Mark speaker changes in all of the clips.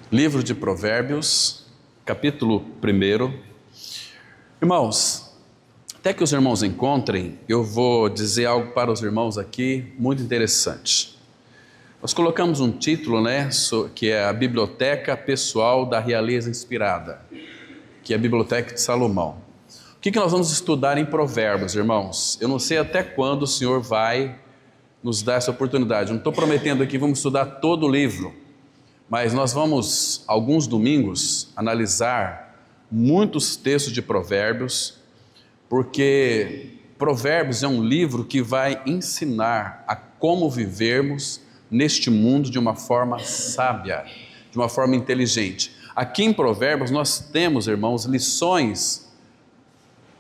Speaker 1: Livro de Provérbios, capítulo 1. Irmãos, até que os irmãos encontrem, eu vou dizer algo para os irmãos aqui muito interessante. Nós colocamos um título, que é a Biblioteca Pessoal da Realeza Inspirada, que é a Biblioteca de Salomão. O que nós vamos estudar em Provérbios, irmãos? Eu não sei até quando o Senhor vai nos dar essa oportunidade. Não estou prometendo aqui, vamos estudar todo o livro. Mas nós vamos, alguns domingos, analisar muitos textos de Provérbios, porque Provérbios é um livro que vai ensinar a como vivermos neste mundo de uma forma sábia, de uma forma inteligente. Aqui em Provérbios nós temos, irmãos, lições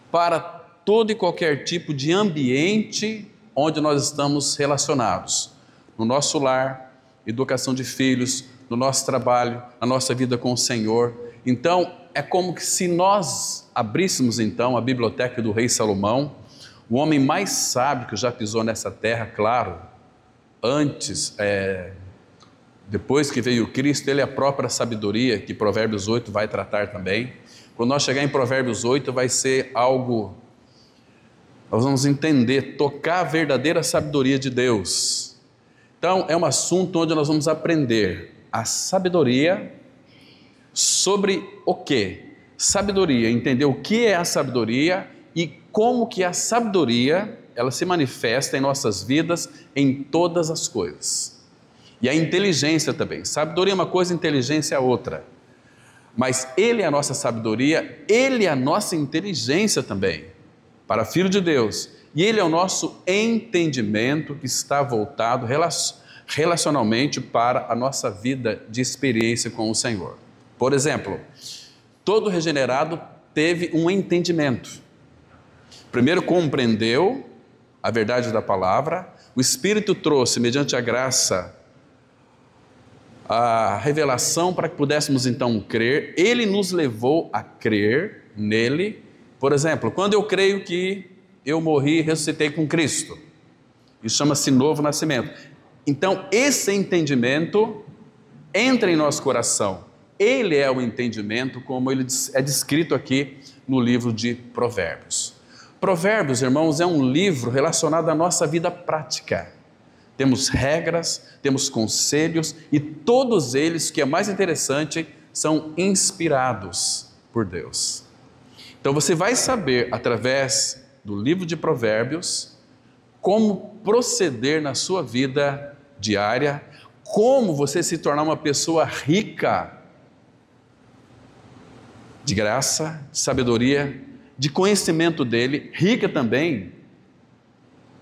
Speaker 1: para todo e qualquer tipo de ambiente onde nós estamos relacionados. No nosso lar, educação de filhos, no nosso trabalho, na nossa vida com o Senhor. Então, é como que se nós abríssemos então a biblioteca do rei Salomão, o homem mais sábio que já pisou nessa terra, claro, depois que veio Cristo, ele é a própria sabedoria, que Provérbios 8 vai tratar também. Quando nós chegar em Provérbios 8, vai ser algo, nós vamos entender, tocar a verdadeira sabedoria de Deus. Então, é um assunto onde nós vamos aprender a sabedoria sobre o quê? Sabedoria, entender o que é a sabedoria e como que a sabedoria, ela se manifesta em nossas vidas em todas as coisas. E a inteligência também. Sabedoria é uma coisa, inteligência é outra. Mas Ele é a nossa sabedoria, Ele é a nossa inteligência também, para Filho de Deus. E Ele é o nosso entendimento que está voltado relacionalmente para a nossa vida de experiência com o Senhor. Por exemplo, todo regenerado teve um entendimento. Primeiro compreendeu a verdade da palavra, o Espírito trouxe, mediante a graça, a revelação para que pudéssemos então crer. Ele nos levou a crer nele. Por exemplo, quando eu creio que eu morri e ressuscitei com Cristo, isso chama-se novo nascimento. Então, esse entendimento entra em nosso coração. Ele é o entendimento, como ele é descrito aqui no livro de Provérbios. Provérbios, irmãos, é um livro relacionado à nossa vida prática. Temos regras, temos conselhos e todos eles, que é mais interessante, são inspirados por Deus. Então, você vai saber, através do livro de Provérbios, como proceder na sua vida diária, como você se tornar uma pessoa rica de graça, de sabedoria, de conhecimento dele, rica também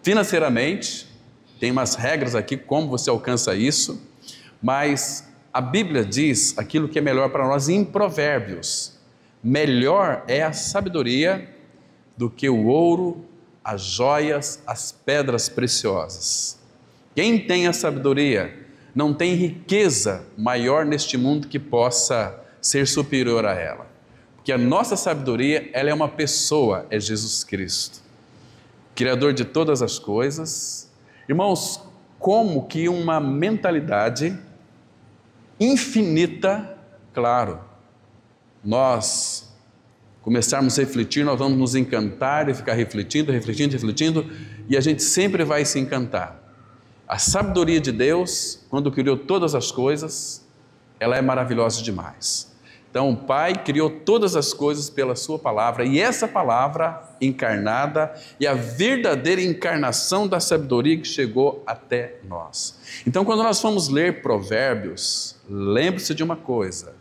Speaker 1: financeiramente. Tem umas regras aqui como você alcança isso, mas a Bíblia diz aquilo que é melhor para nós em Provérbios. Melhor é a sabedoria do que o ouro, as joias, as pedras preciosas. Quem tem a sabedoria não tem riqueza maior neste mundo que possa ser superior a ela. Porque a nossa sabedoria, ela é uma pessoa, é Jesus Cristo, Criador de todas as coisas. Irmãos, como que uma mentalidade infinita, claro, nós começarmos a refletir, nós vamos nos encantar e ficar refletindo, e a gente sempre vai se encantar. A sabedoria de Deus, quando criou todas as coisas, ela é maravilhosa demais. Então o Pai criou todas as coisas pela sua palavra, e essa palavra encarnada é a verdadeira encarnação da sabedoria que chegou até nós. Então, quando nós formos ler Provérbios, lembre-se de uma coisa,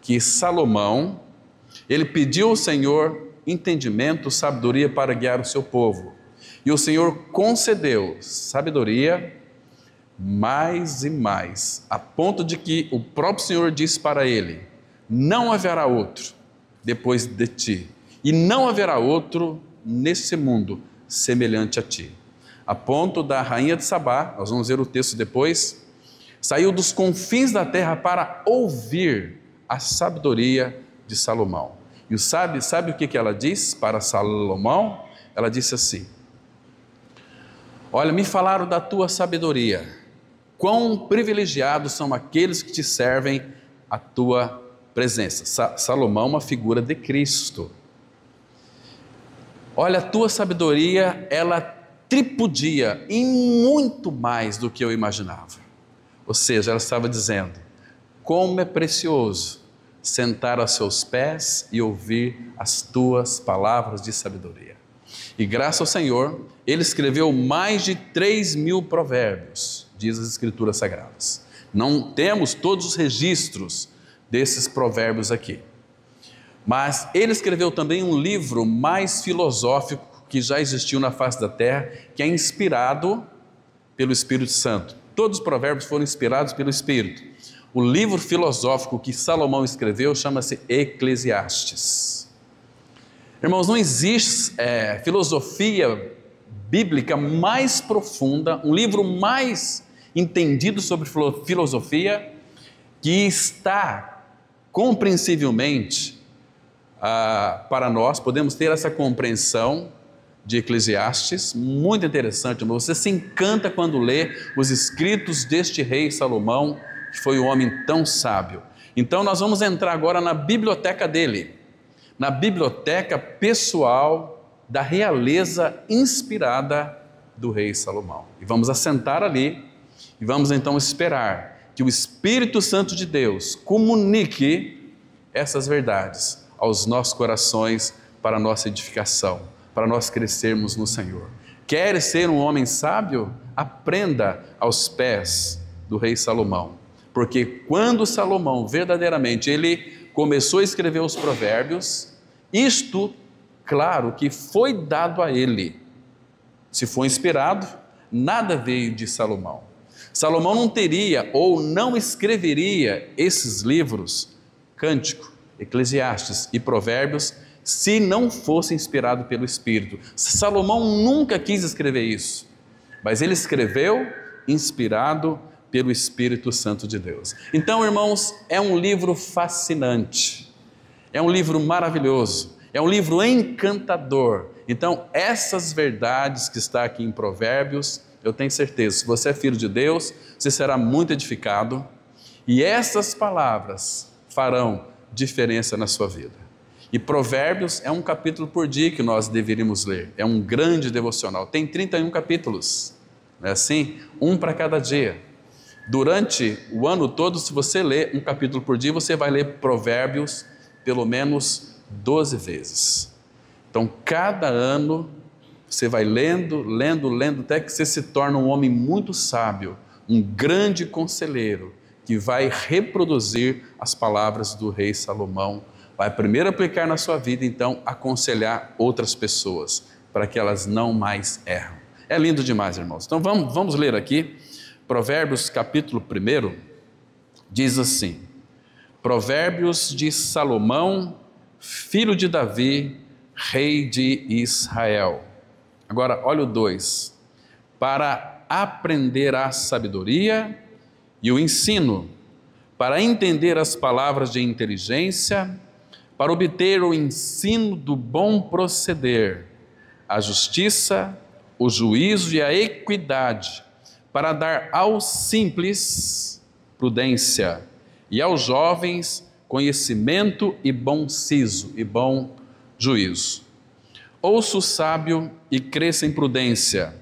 Speaker 1: que Salomão, ele pediu ao Senhor entendimento, sabedoria para guiar o seu povo. E o Senhor concedeu sabedoria mais e mais, a ponto de que o próprio Senhor disse para ele: não haverá outro depois de ti, e não haverá outro nesse mundo semelhante a ti. A ponto da rainha de Sabá, nós vamos ver o texto depois, saiu dos confins da terra para ouvir a sabedoria de Salomão. E sabe o que ela diz para Salomão? Ela disse assim: olha, me falaram da tua sabedoria, quão privilegiados são aqueles que te servem a tua presença. Salomão, uma figura de Cristo. Olha, a tua sabedoria, ela tripudia em muito mais do que eu imaginava. Ou seja, ela estava dizendo, como é precioso sentar aos seus pés e ouvir as tuas palavras de sabedoria. E graças ao Senhor, ele escreveu mais de 3.000 provérbios, diz as Escrituras Sagradas. Não temos todos os registros desses provérbios aqui. Mas ele escreveu também um livro mais filosófico que já existiu na face da terra, que é inspirado pelo Espírito Santo. Todos os provérbios foram inspirados pelo Espírito. O livro filosófico que Salomão escreveu chama-se Eclesiastes. Irmãos, não existe filosofia bíblica mais profunda, um livro mais entendido sobre filosofia, que está compreensivelmente para nós, podemos ter essa compreensão de Eclesiastes, muito interessante. Você se encanta quando lê os escritos deste rei Salomão, que foi um homem tão sábio. Então nós vamos entrar agora na biblioteca dele, na biblioteca pessoal da realeza inspirada do rei Salomão. E vamos assentar ali e vamos então esperar que o Espírito Santo de Deus comunique essas verdades aos nossos corações para a nossa edificação, para nós crescermos no Senhor. Quer ser um homem sábio? Aprenda aos pés do rei Salomão. Porque quando Salomão verdadeiramente ele começou a escrever os provérbios, isto, claro, que foi dado a ele. Se foi inspirado, nada veio de Salomão. Salomão não teria ou não escreveria esses livros, Cântico, Eclesiastes e Provérbios, se não fosse inspirado pelo Espírito. Salomão nunca quis escrever isso, mas ele escreveu inspirado pelo Espírito Santo de Deus. Então, irmãos, é um livro fascinante, é um livro maravilhoso, é um livro encantador. Então, essas verdades que está aqui em Provérbios, eu tenho certeza, se você é filho de Deus, você será muito edificado, e essas palavras farão diferença na sua vida. E Provérbios é um capítulo por dia que nós deveríamos ler, é um grande devocional, tem 31 capítulos, não é assim? Um para cada dia. Durante o ano todo, se você ler um capítulo por dia, você vai ler Provérbios pelo menos 12 vezes. Então, cada ano, você vai lendo, até que você se torna um homem muito sábio, um grande conselheiro, que vai reproduzir as palavras do rei Salomão, vai primeiro aplicar na sua vida, então aconselhar outras pessoas, para que elas não mais erram. É lindo demais, irmãos. Então vamos ler aqui, Provérbios capítulo 1, diz assim, Provérbios de Salomão, filho de Davi, rei de Israel. Agora, olha o 2, para aprender a sabedoria e o ensino, para entender as palavras de inteligência, para obter o ensino do bom proceder, a justiça, o juízo e a equidade, para dar aos simples prudência e aos jovens conhecimento e bom siso e bom juízo. Ouça o sábio e cresça em prudência.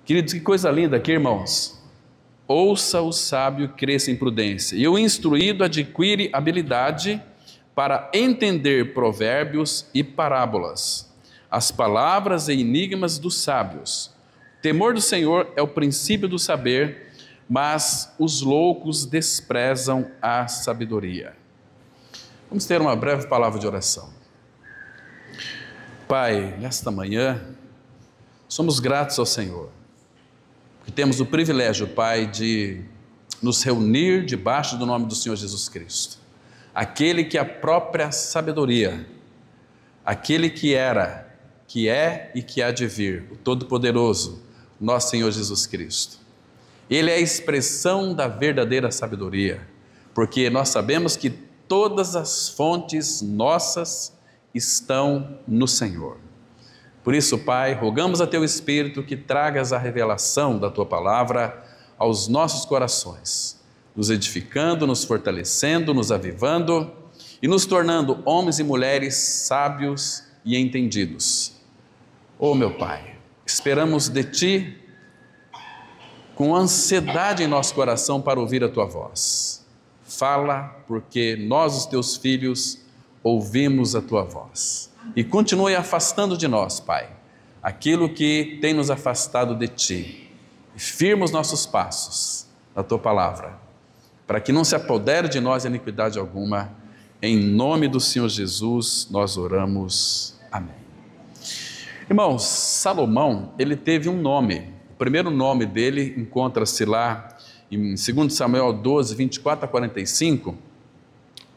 Speaker 1: Queridos, que coisa linda aqui, irmãos. Ouça o sábio e cresça em prudência. E o instruído adquire habilidade para entender provérbios e parábolas, as palavras e enigmas dos sábios. O temor do Senhor é o princípio do saber, mas os loucos desprezam a sabedoria. Vamos ter uma breve palavra de oração. Pai, nesta manhã, somos gratos ao Senhor, porque temos o privilégio, Pai, de nos reunir debaixo do nome do Senhor Jesus Cristo. Aquele que é a própria sabedoria, aquele que era, que é e que há de vir, o Todo-Poderoso, nosso Senhor Jesus Cristo. Ele é a expressão da verdadeira sabedoria, porque nós sabemos que todas as fontes nossas estão no Senhor. Por isso, Pai, rogamos a Teu Espírito que tragas a revelação da Tua palavra aos nossos corações, nos edificando, nos fortalecendo, nos avivando e nos tornando homens e mulheres sábios e entendidos. Oh, meu Pai, esperamos de Ti com ansiedade em nosso coração para ouvir a Tua voz. Fala, porque nós, os Teus filhos, ouvimos a Tua voz. E continue afastando de nós, Pai, aquilo que tem nos afastado de Ti. E firma os nossos passos na Tua palavra, para que não se apodere de nós iniquidade alguma. Em nome do Senhor Jesus, nós oramos. Amém. Irmãos, Salomão, ele teve um nome. O primeiro nome dele encontra-se lá em 2 Samuel 12, 24 a 45.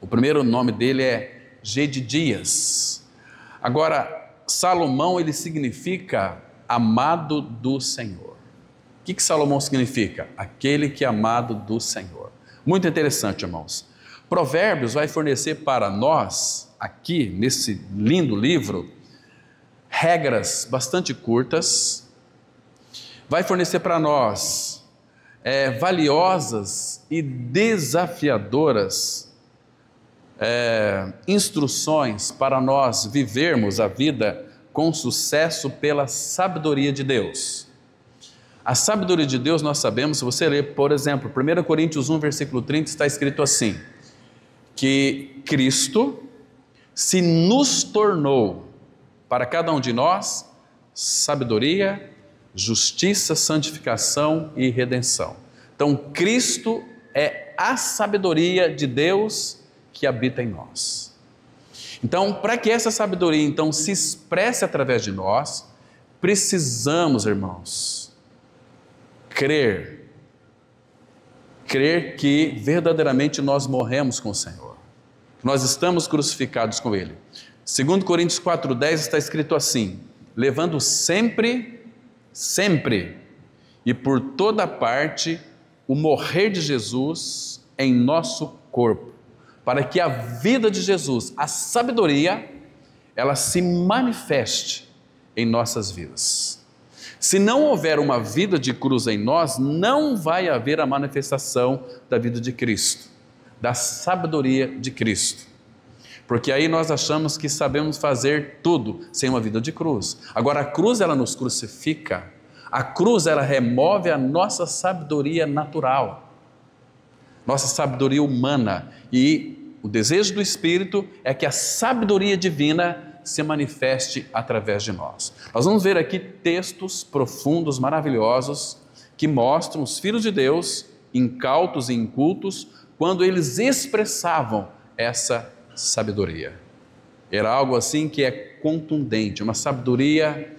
Speaker 1: O primeiro nome dele é Gedidias. Agora, Salomão, ele significa amado do Senhor. O que Salomão significa? Aquele que é amado do Senhor. Muito interessante, irmãos. Provérbios vai fornecer para nós, aqui nesse lindo livro, regras bastante curtas, vai fornecer para nós valiosas e desafiadoras instruções para nós vivermos a vida com sucesso pela sabedoria de Deus. A sabedoria de Deus nós sabemos, se você ler, por exemplo, 1 Coríntios 1, versículo 30, está escrito assim, que Cristo se nos tornou para cada um de nós sabedoria, justiça, santificação e redenção. Então, Cristo é a sabedoria de Deus que habita em nós. Então, para que essa sabedoria então se expresse através de nós, precisamos, irmãos, crer que verdadeiramente nós morremos com o Senhor, que nós estamos crucificados com Ele. 2 Coríntios 4,10 está escrito assim, levando sempre e por toda parte o morrer de Jesus em nosso corpo, para que a vida de Jesus, a sabedoria, ela se manifeste em nossas vidas. Se não houver uma vida de cruz em nós, não vai haver a manifestação da vida de Cristo, da sabedoria de Cristo. Porque aí nós achamos que sabemos fazer tudo sem uma vida de cruz. Agora a cruz ela nos crucifica, a cruz ela remove a nossa sabedoria natural, nossa sabedoria humana, e o desejo do Espírito é que a sabedoria divina se manifeste através de nós. Nós vamos ver aqui textos profundos, maravilhosos, que mostram os filhos de Deus, incautos e incultos, quando eles expressavam essa sabedoria. Era algo assim que é contundente, uma sabedoria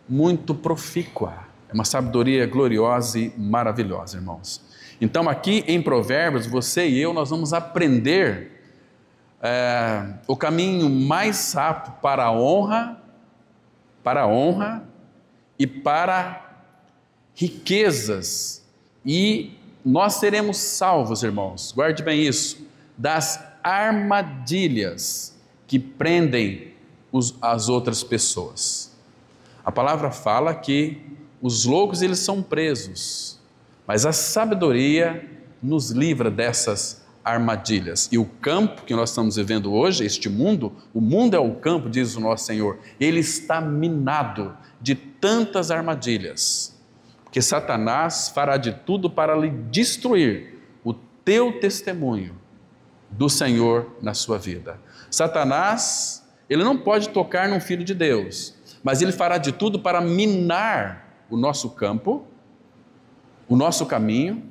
Speaker 1: muito profícua, é uma sabedoria gloriosa e maravilhosa, irmãos. Então aqui em Provérbios, você e eu, nós vamos aprender o caminho mais rápido para a honra e para riquezas, e nós seremos salvos, irmãos, guarde bem isso, das armadilhas que prendem as outras pessoas. A palavra fala que os loucos eles são presos, mas a sabedoria nos livra dessas armadilhas. E o campo que nós estamos vivendo hoje, este mundo, o mundo é o campo, diz o nosso Senhor, ele está minado de tantas armadilhas, porque Satanás fará de tudo para lhe destruir o teu testemunho do Senhor na sua vida. Satanás, ele não pode tocar num filho de Deus, mas ele fará de tudo para minar o nosso campo, o nosso caminho.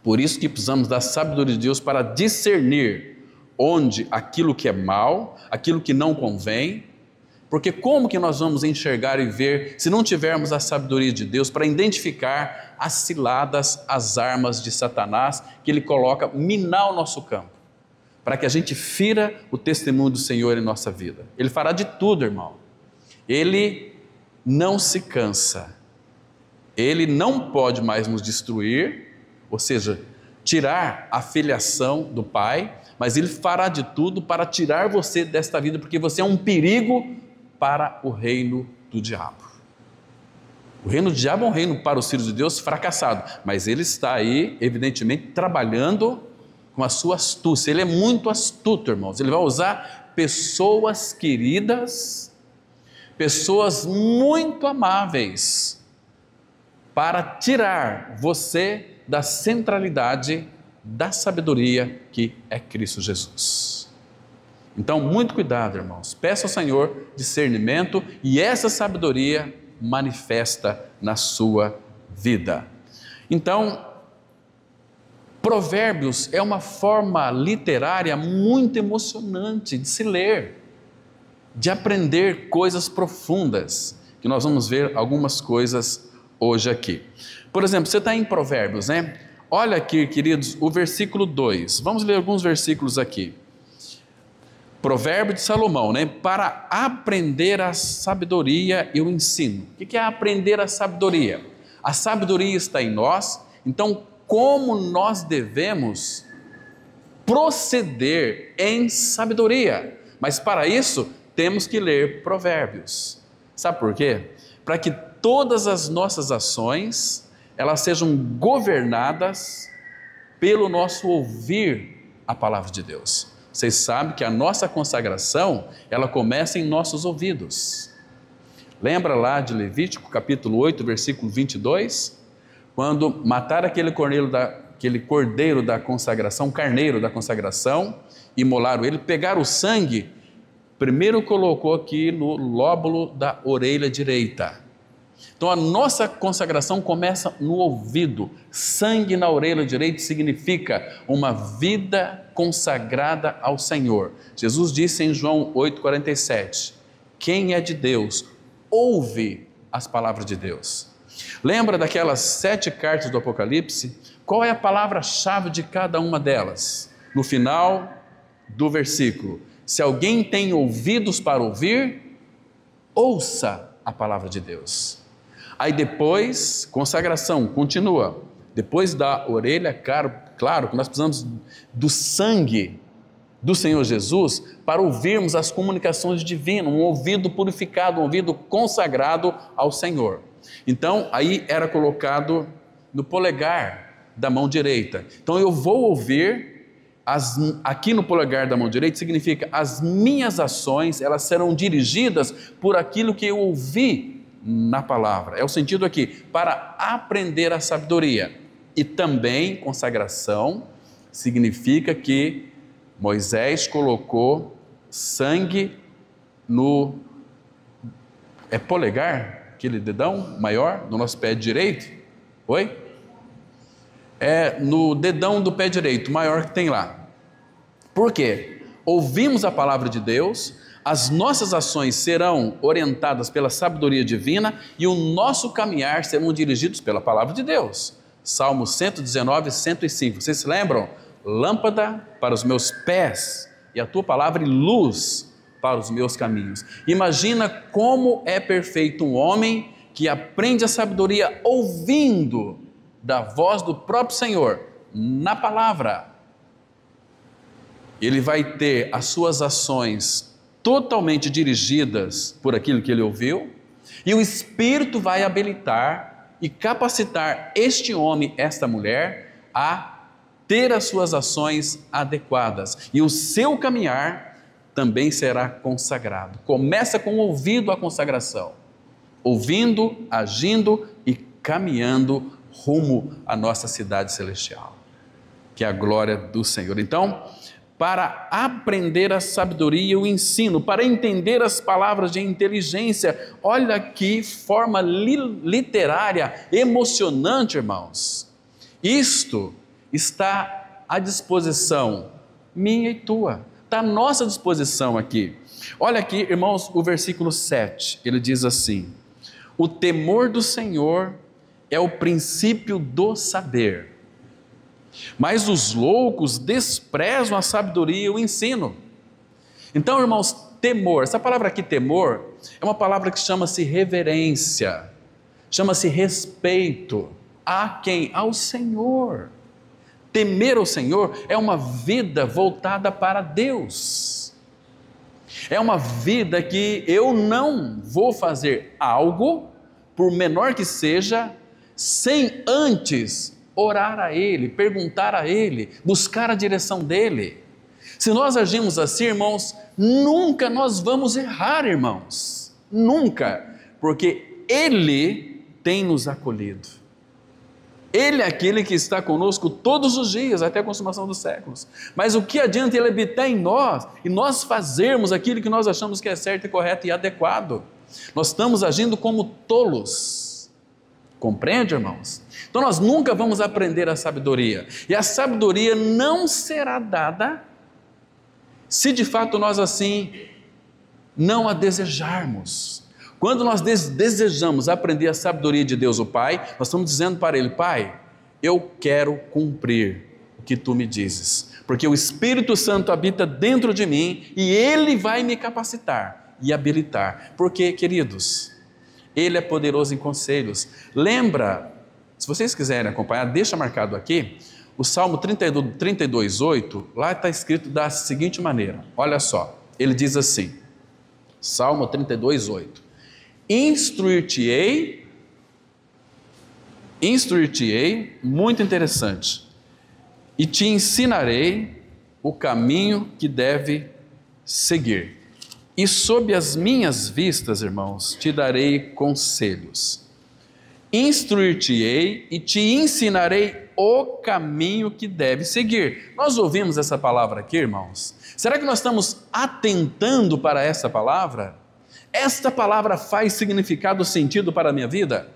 Speaker 1: Por isso que precisamos da sabedoria de Deus para discernir onde aquilo que é mal, aquilo que não convém, porque como que nós vamos enxergar e ver se não tivermos a sabedoria de Deus para identificar as ciladas, as armas de Satanás que ele coloca minar o nosso campo, para que a gente fira o testemunho do Senhor em nossa vida. Ele fará de tudo, irmão. Ele não se cansa, ele não pode mais nos destruir, ou seja, tirar a filiação do Pai, mas ele fará de tudo para tirar você desta vida, porque você é um perigo para o reino do diabo. O reino do diabo é um reino para os filhos de Deus fracassado, mas ele está aí, evidentemente, trabalhando com a sua astúcia. Ele é muito astuto, irmãos. Ele vai usar pessoas queridas, pessoas muito amáveis, para tirar você da centralidade da sabedoria que é Cristo Jesus. Então, muito cuidado, irmãos. Peça ao Senhor discernimento e essa sabedoria manifesta na sua vida. Então, Provérbios é uma forma literária muito emocionante de se ler, de aprender coisas profundas, que nós vamos ver algumas coisas hoje aqui. Por exemplo, você está em Provérbios, né? Olha aqui, queridos, o versículo 2. Vamos ler alguns versículos aqui. Provérbio de Salomão, né? Para aprender a sabedoria e o ensino. O que é aprender a sabedoria? A sabedoria está em nós, então como nós devemos proceder em sabedoria? Mas para isso temos que ler Provérbios. Sabe por quê? Para que todas as nossas ações, elas sejam governadas pelo nosso ouvir a palavra de Deus. Vocês sabem que a nossa consagração, ela começa em nossos ouvidos. Lembra lá de Levítico, capítulo 8, versículo 22? Quando mataram aquele cordeiro da consagração, carneiro da consagração, imolaram ele, pegaram o sangue, primeiro colocou aqui no lóbulo da orelha direita. Então a nossa consagração começa no ouvido. Sangue na orelha direita significa uma vida consagrada ao Senhor. Jesus disse em João 8,47, quem é de Deus, ouve as palavras de Deus. Lembra daquelas 7 cartas do Apocalipse? Qual é a palavra-chave de cada uma delas? No final do versículo, se alguém tem ouvidos para ouvir, ouça a palavra de Deus. Aí depois, consagração, continua. Depois da orelha, claro que nós precisamos do sangue do Senhor Jesus para ouvirmos as comunicações divinas, um ouvido purificado, um ouvido consagrado ao Senhor. Então, aí era colocado no polegar da mão direita. Então, eu vou ouvir, aqui no polegar da mão direita significa as minhas ações, elas serão dirigidas por aquilo que eu ouvi na palavra. É o sentido aqui, para aprender a sabedoria. E também consagração significa que Moisés colocou sangue no polegar, aquele dedão maior do nosso pé direito. Oi? É no dedão do pé direito, maior que tem lá. Por quê? Ouvimos a palavra de Deus, as nossas ações serão orientadas pela sabedoria divina e o nosso caminhar serão dirigidos pela palavra de Deus. Salmo 119, 105. Vocês se lembram? Lâmpada para os meus pés e a tua palavra e luz para os meus caminhos. Imagina como é perfeito um homem que aprende a sabedoria ouvindo da voz do próprio Senhor na palavra. Ele vai ter as suas ações totalmente dirigidas por aquilo que ele ouviu, e o Espírito vai habilitar e capacitar este homem, esta mulher, a ter as suas ações adequadas, e o seu caminhar também será consagrado. Começa com o ouvido a consagração, ouvindo, agindo e caminhando rumo à nossa cidade celestial, que é a glória do Senhor. Então, para aprender a sabedoria e o ensino, para entender as palavras de inteligência, olha que forma literária, emocionante, irmãos. Isto está à disposição minha e tua, está à nossa disposição aqui. Olha aqui, irmãos, o versículo 7, ele diz assim: o temor do Senhor é o princípio do saber, mas os loucos desprezam a sabedoria e o ensino. Então, irmãos, temor, essa palavra aqui, temor, é uma palavra que chama-se reverência, chama-se respeito. A quem? Ao Senhor. Temer ao Senhor é uma vida voltada para Deus. É uma vida que eu não vou fazer algo por menor que seja, sem antes orar a Ele, perguntar a Ele, buscar a direção dEle. Se nós agimos assim, irmãos, nunca nós vamos errar, irmãos. Nunca, porque Ele tem nos acolhido. Ele é aquele que está conosco todos os dias, até a consumação dos séculos. Mas o que adianta Ele habitar em nós e nós fazermos aquilo que nós achamos que é certo e correto e adequado? Nós estamos agindo como tolos. Compreende, irmãos? Então nós nunca vamos aprender a sabedoria. E a sabedoria não será dada se de fato nós assim não a desejarmos. Quando nós desejamos aprender a sabedoria de Deus o Pai, nós estamos dizendo para Ele: Pai, eu quero cumprir o que Tu me dizes, porque o Espírito Santo habita dentro de mim e Ele vai me capacitar e habilitar. Porque, queridos, Ele é poderoso em conselhos. Lembra, se vocês quiserem acompanhar, deixa marcado aqui, o Salmo 32:8, lá está escrito da seguinte maneira, olha só, ele diz assim, Salmo 32:8, instruir-te-ei, muito interessante, e te ensinarei o caminho que deve seguir. E sob as minhas vistas, irmãos, te darei conselhos. Instruir-te-ei e te ensinarei o caminho que deve seguir. Nós ouvimos essa palavra aqui, irmãos. Será que nós estamos atentando para essa palavra? Esta palavra faz significado, sentido para a minha vida?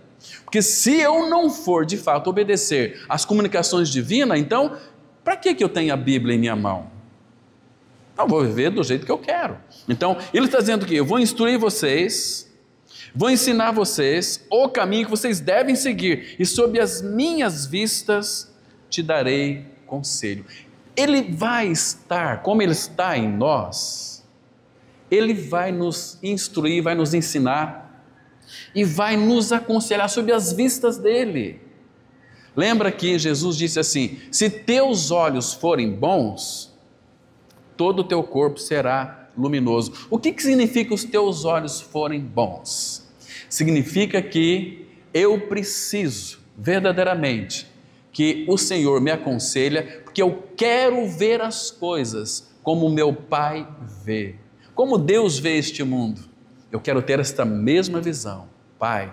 Speaker 1: Porque se eu não for de fato obedecer às comunicações divinas, então para que eu tenho a Bíblia em minha mão? Eu vou viver do jeito que eu quero. Então ele está dizendo que eu vou instruir vocês, vou ensinar vocês o caminho que vocês devem seguir, e sob as minhas vistas te darei conselho. Ele vai estar, como Ele está em nós, Ele vai nos instruir, vai nos ensinar e vai nos aconselhar sob as vistas dEle. Lembra que Jesus disse assim: se teus olhos forem bons, todo o teu corpo será luminoso. O que significa os teus olhos forem bons? Significa que eu preciso verdadeiramente que o Senhor me aconselha, porque eu quero ver as coisas como meu Pai vê. Como Deus vê este mundo, eu quero ter esta mesma visão. Pai,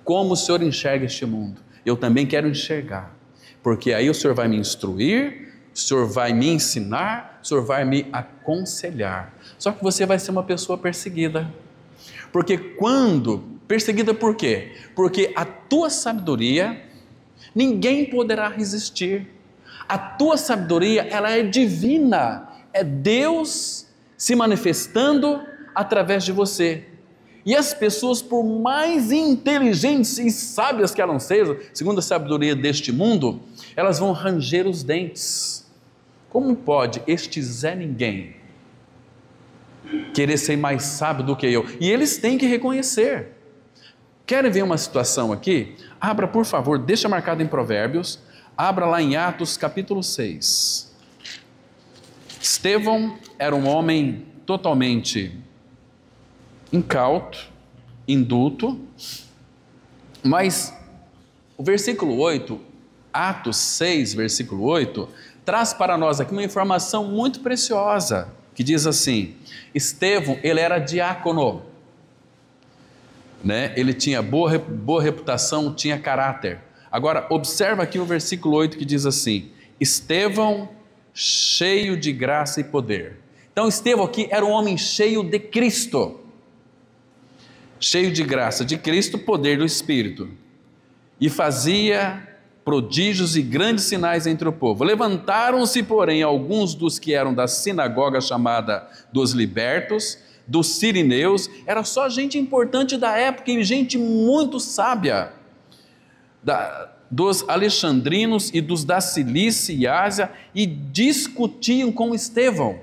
Speaker 1: como o Senhor enxerga este mundo, eu também quero enxergar, porque aí o Senhor vai me instruir, o Senhor vai me ensinar, o Senhor vai me aconselhar. Só que você vai ser uma pessoa perseguida, porque perseguida por quê? Porque a tua sabedoria, ninguém poderá resistir. A tua sabedoria, ela é divina, é Deus se manifestando através de você. E as pessoas, por mais inteligentes e sábias que elas sejam, segundo a sabedoria deste mundo, elas vão ranger os dentes. Como pode este Zé Ninguém querer ser mais sábio do que eu? E eles têm que reconhecer. Querem ver uma situação aqui? Abra, por favor, deixa marcado em Provérbios, abra lá em Atos capítulo 6. Estevão era um homem totalmente incauto, indulto, mas o versículo 8, Atos 6, versículo 8, traz para nós aqui uma informação muito preciosa, que diz assim: Estevão, ele era diácono, né? Ele tinha boa reputação, tinha caráter. Agora, observa aqui o versículo 8 que diz assim: Estevão, cheio de graça e poder. Então, Estevão aqui era um homem cheio de Cristo, cheio de graça de Cristo, poder do Espírito, e fazia prodígios e grandes sinais entre o povo. Levantaram-se, porém, alguns dos que eram da sinagoga chamada dos libertos, dos sirineus, era só gente importante da época e gente muito sábia, dos alexandrinos e dos da Cilícia e Ásia, e discutiam com Estevão.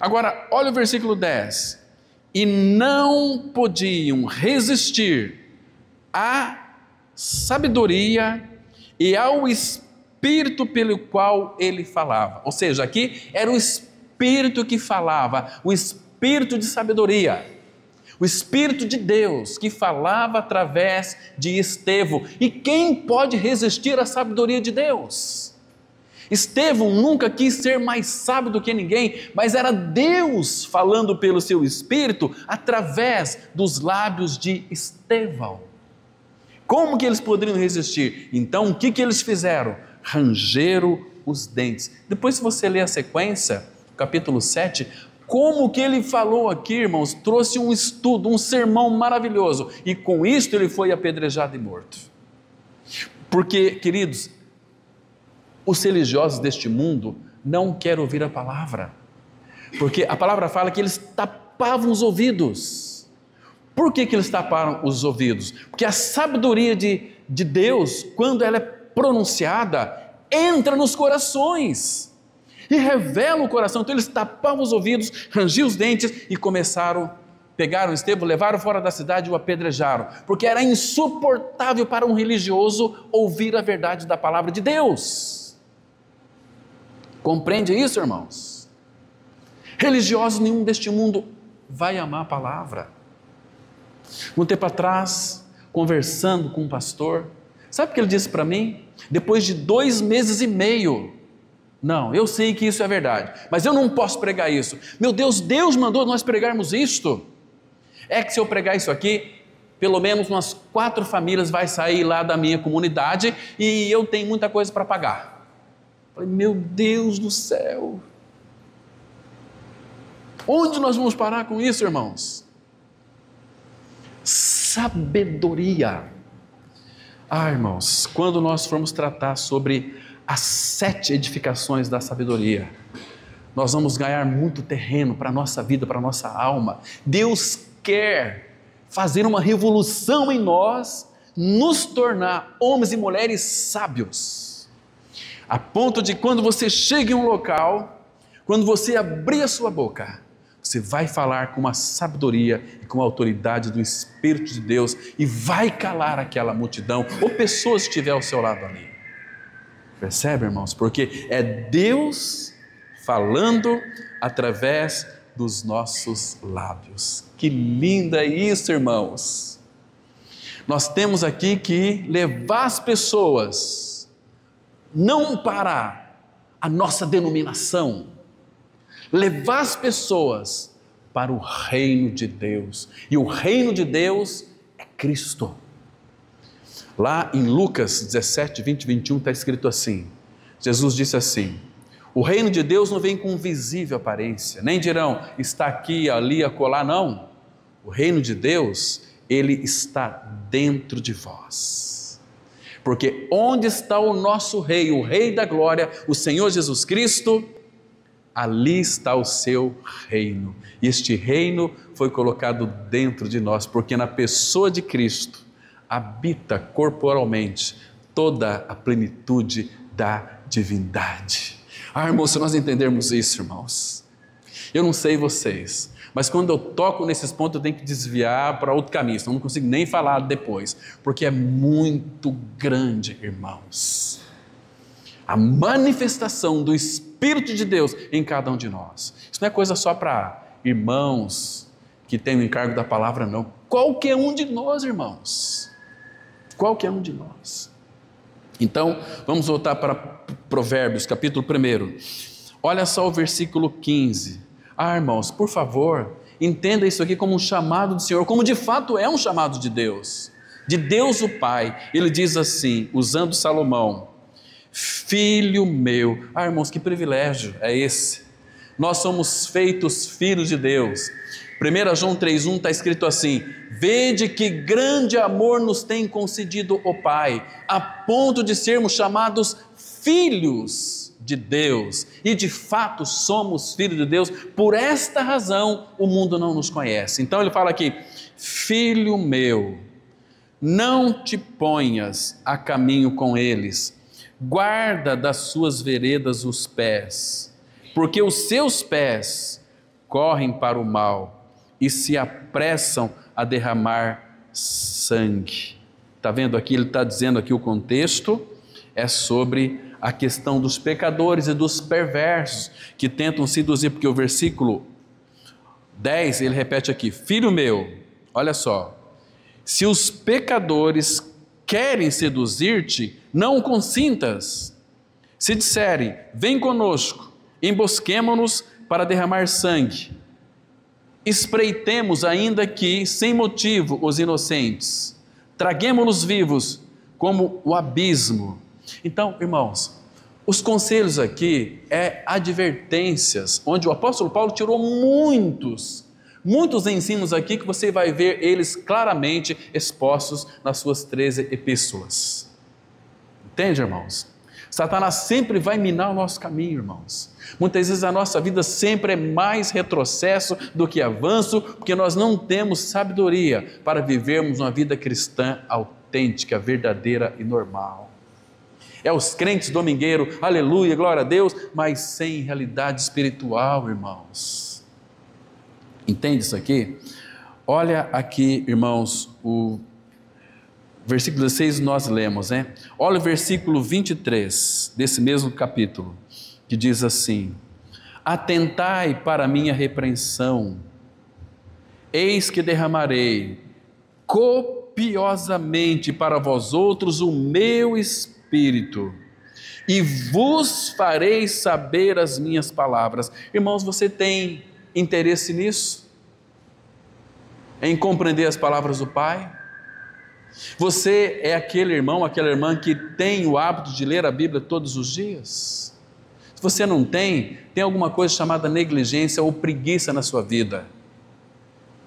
Speaker 1: Agora, olha o versículo 10. E não podiam resistir à sabedoria e ao Espírito pelo qual ele falava. Ou seja, aqui era o Espírito que falava, o Espírito de sabedoria. O Espírito de Deus que falava através de Estevão. E quem pode resistir à sabedoria de Deus? Estevão nunca quis ser mais sábio do que ninguém, mas era Deus falando pelo seu Espírito através dos lábios de Estevão. Como que eles poderiam resistir? Então o que eles fizeram? Rangeram os dentes. Depois, se você ler a sequência, capítulo 7, como que ele falou aqui, irmãos, trouxe um estudo, um sermão maravilhoso, e com isto ele foi apedrejado e morto. Porque, queridos, os religiosos deste mundo não querem ouvir a palavra, porque a palavra fala que eles tapavam os ouvidos. Por que eles taparam os ouvidos? Porque a sabedoria de Deus, quando ela é pronunciada, entra nos corações e revela o coração. Então eles tapavam os ouvidos, rangiam os dentes e pegaram Estevão, levaram fora da cidade e o apedrejaram, porque era insuportável para um religioso ouvir a verdade da palavra de Deus. Compreende isso, irmãos? Religioso nenhum deste mundo vai amar a palavra. Um tempo atrás, conversando com um pastor, sabe o que ele disse para mim? Depois de 2 meses e meio, não, eu sei que isso é verdade, mas eu não posso pregar isso. Meu Deus, Deus mandou nós pregarmos isto. É que se eu pregar isso aqui, pelo menos umas 4 famílias vai sair lá da minha comunidade e eu tenho muita coisa para pagar. Falei, meu Deus do céu, onde nós vamos parar com isso, irmãos? Sabedoria. Irmãos, quando nós formos tratar sobre as 7 edificações da sabedoria, nós vamos ganhar muito terreno para a nossa vida, para a nossa alma. Deus quer fazer uma revolução em nós, nos tornar homens e mulheres sábios, a ponto de quando você chega em um local, quando você abrir a sua boca, você vai falar com uma sabedoria e com a autoridade do Espírito de Deus e vai calar aquela multidão ou pessoas que estiver ao seu lado ali. Percebe, irmãos? Porque é Deus falando através dos nossos lábios. Que lindo é isso, irmãos! Nós temos aqui que levar as pessoas não para a nossa denominação, levar as pessoas para o reino de Deus. E o reino de Deus é Cristo. Lá em Lucas 17, 20 e 21 está escrito assim, Jesus disse assim, o reino de Deus não vem com visível aparência, nem dirão, está aqui, ali, acolá, não. O reino de Deus, ele está dentro de vós. Porque onde está o nosso rei, o rei da glória, o Senhor Jesus Cristo, ali está o seu reino. E este reino foi colocado dentro de nós, porque na pessoa de Cristo habita corporalmente toda a plenitude da divindade. Irmãos, se nós entendermos isso, irmãos, eu não sei vocês, mas quando eu toco nesses pontos eu tenho que desviar para outro caminho, senão eu não consigo nem falar depois, porque é muito grande, irmãos, a manifestação do Espírito de Deus em cada um de nós. Isso não é coisa só para irmãos que têm o encargo da palavra, não. Qualquer um de nós, irmãos. Qualquer um de nós. Então, vamos voltar para Provérbios, capítulo 1. Olha só o versículo 15. Irmãos, por favor, entenda isso aqui como um chamado do Senhor, como de fato é um chamado de Deus o Pai. Ele diz assim, usando Salomão, filho meu. Irmãos, que privilégio é esse? Nós somos feitos filhos de Deus. 1 João 3,1 está escrito assim, vede que grande amor nos tem concedido o Pai, a ponto de sermos chamados filhos de Deus, e de fato somos filhos de Deus, por esta razão o mundo não nos conhece. Então ele fala aqui, filho meu, não te ponhas a caminho com eles, guarda das suas veredas os pés, porque os seus pés correm para o mal, e se apressam a derramar sangue. Está vendo aqui, ele está dizendo aqui o contexto, é sobre a questão dos pecadores e dos perversos, que tentam seduzir, porque o versículo 10, ele repete aqui, filho meu, olha só, se os pecadores querem seduzir-te, não consintas. Se disserem, vem conosco, embosquemo-nos para derramar sangue. Espreitemos ainda que, sem motivo, os inocentes. Traguemo-los vivos, como o abismo. Então, irmãos, os conselhos aqui advertências, onde o apóstolo Paulo tirou muitos ensinos aqui que você vai ver eles claramente expostos nas suas 13 epístolas. Entende, irmãos? Satanás sempre vai minar o nosso caminho, irmãos. Muitas vezes a nossa vida sempre é mais retrocesso do que avanço, porque nós não temos sabedoria para vivermos uma vida cristã autêntica, verdadeira e normal. É os crentes domingueiros, aleluia, glória a Deus, mas sem realidade espiritual, irmãos. Entende isso aqui? Olha aqui, irmãos, o versículo 16 nós lemos, né? Olha o versículo 23 desse mesmo capítulo, que diz assim: atentai para a minha repreensão, eis que derramarei copiosamente para vós outros o meu Espírito, e vos farei saber as minhas palavras. Irmãos, você tem interesse nisso? Em compreender as palavras do Pai? Você é aquele irmão, aquela irmã que tem o hábito de ler a Bíblia todos os dias? Se você não tem, tem alguma coisa chamada negligência ou preguiça na sua vida,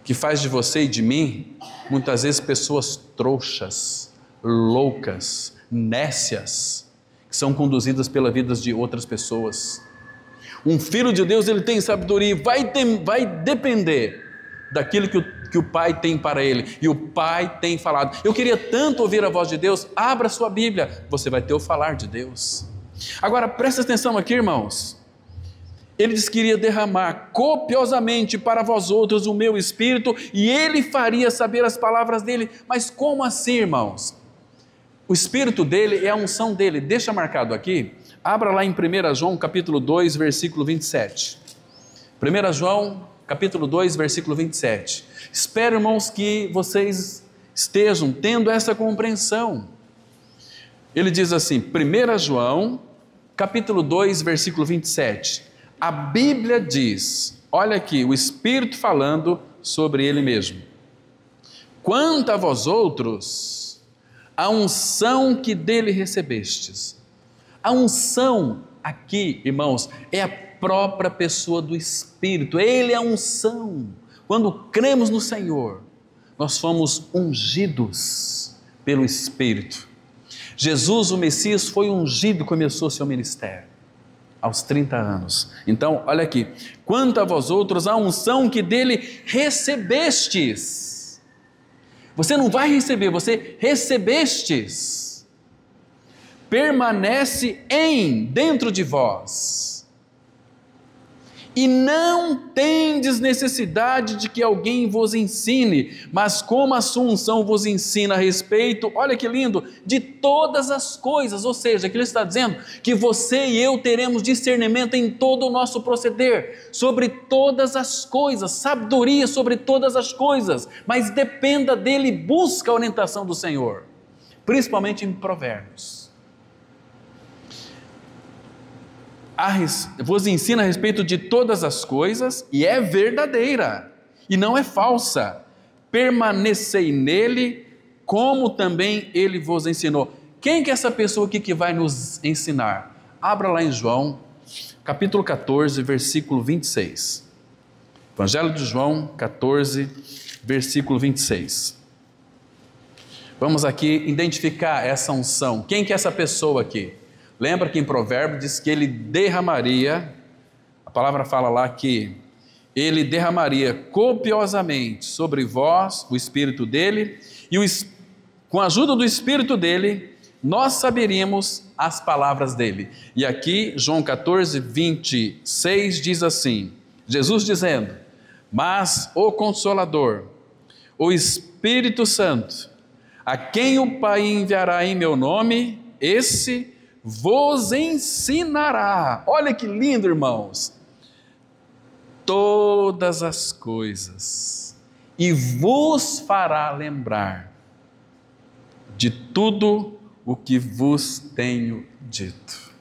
Speaker 1: que faz de você e de mim, muitas vezes, pessoas trouxas, loucas, nécias, que são conduzidas pela vida de outras pessoas. Um filho de Deus, ele tem sabedoria, vai depender daquilo que o Pai tem para ele, e o Pai tem falado. Eu queria tanto ouvir a voz de Deus. Abra sua Bíblia, você vai ter o falar de Deus. Agora presta atenção aqui, irmãos. Ele disse que iria derramar copiosamente para vós outros o meu Espírito, e ele faria saber as palavras dele. Mas como assim, irmãos? O Espírito dele é a unção dele. Deixa marcado aqui, abra lá em 1 João capítulo 2, versículo 27. 1 João capítulo 2, versículo 27. Espero, irmãos, que vocês estejam tendo essa compreensão. Ele diz assim, 1 João capítulo 2, versículo 27. A Bíblia diz, olha aqui, o Espírito falando sobre ele mesmo. Quanto a vós outros, a unção que dele recebestes. A unção aqui, irmãos, é a própria pessoa do Espírito. Ele é a unção. Quando cremos no Senhor, nós fomos ungidos pelo Espírito. Jesus, o Messias, foi ungido e começou seu ministério aos 30 anos. Então, olha aqui. Quanto a vós outros, a unção que dele recebestes. Você não vai receber, você recebestes. Permanece dentro de vós. E não tendes necessidade de que alguém vos ensine, mas como a sua unção vos ensina a respeito, olha que lindo, de todas as coisas. Ou seja, que ele está dizendo que você e eu teremos discernimento em todo o nosso proceder, sobre todas as coisas, sabedoria sobre todas as coisas, mas dependa dele, busca a orientação do Senhor, principalmente em Provérbios. Vos ensina a respeito de todas as coisas, e é verdadeira, e não é falsa. Permanecei nele, como também ele vos ensinou. Quem que é essa pessoa aqui que vai nos ensinar? Abra lá em João, capítulo 14, versículo 26. Evangelho de João, 14, versículo 26. Vamos aqui identificar essa unção. Quem que é essa pessoa aqui? Lembra que em Provérbios diz que ele derramaria, a palavra fala lá que ele derramaria copiosamente sobre vós o Espírito dele, e com a ajuda do Espírito dele, nós saberíamos as palavras dele. E aqui, João 14, 26 diz assim, Jesus dizendo, mas o Consolador, o Espírito Santo, a quem o Pai enviará em meu nome, esse vos ensinará. Olha que lindo, irmãos. Todas as coisas. e vos fará lembrar de tudo o que vos tenho dito.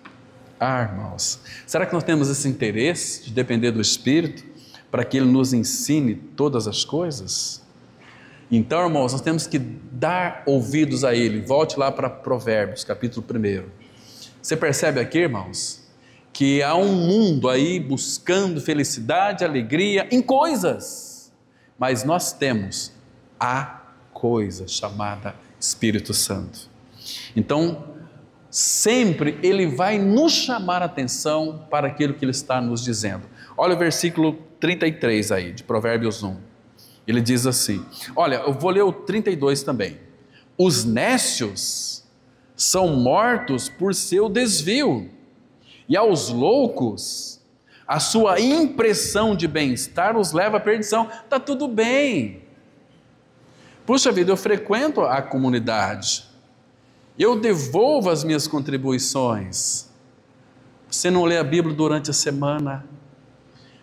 Speaker 1: Ah, irmãos, será que nós temos esse interesse de depender do Espírito para que Ele nos ensine todas as coisas? Então, irmãos, nós temos que dar ouvidos a Ele. Volte lá para Provérbios, capítulo 1. Você percebe aqui, irmãos, que há um mundo aí buscando felicidade, alegria em coisas, mas nós temos a coisa chamada Espírito Santo. Então, sempre Ele vai nos chamar a atenção para aquilo que Ele está nos dizendo. Olha o versículo 33 aí, de Provérbios 1. Ele diz assim, olha, eu vou ler o 32 também. Os nécios são mortos por seu desvio, e aos loucos, a sua impressão de bem-estar os leva à perdição. Está tudo bem. Puxa vida, eu frequento a comunidade, eu devolvo as minhas contribuições. Você não lê a Bíblia durante a semana,